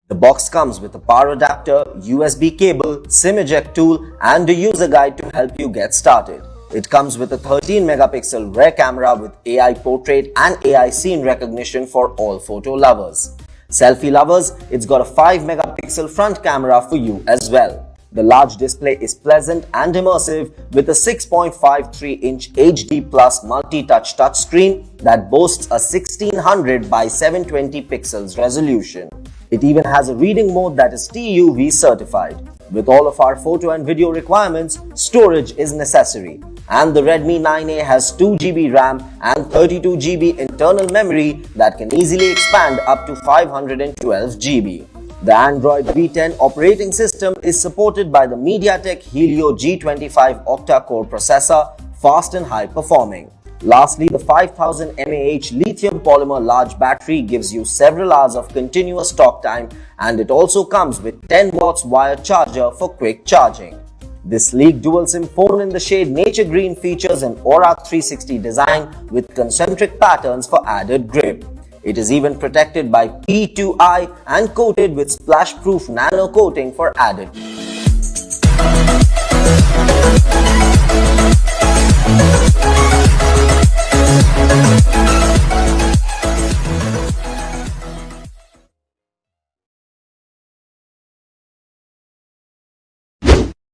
The box comes with a power adapter, USB cable, SIM eject tool and a user guide to help you get started. It comes with a 13-megapixel rear camera with AI portrait and AI scene recognition for all photo lovers. Selfie lovers, it's got a 5-megapixel front camera for you as well. The large display is pleasant and immersive with a 6.53-inch HD Plus multi-touch touchscreen that boasts a 1600 by 720 pixels resolution. It even has a reading mode that is TUV certified. With all of our photo and video requirements, storage is necessary. And the Redmi 9A has 2GB RAM and 32GB internal memory that can easily expand up to 512GB. The Android V10 operating system is supported by the MediaTek Helio G25 octa-core processor, fast and high-performing. Lastly, the 5000 mAh lithium polymer large battery gives you several hours of continuous talk time, and it also comes with 10 watts wired charger for quick charging. This sleek dual SIM phone in the shade Nature Green features an Aura 360 design with concentric patterns for added grip. It is even protected by P2I and coated with splash-proof nano coating for added.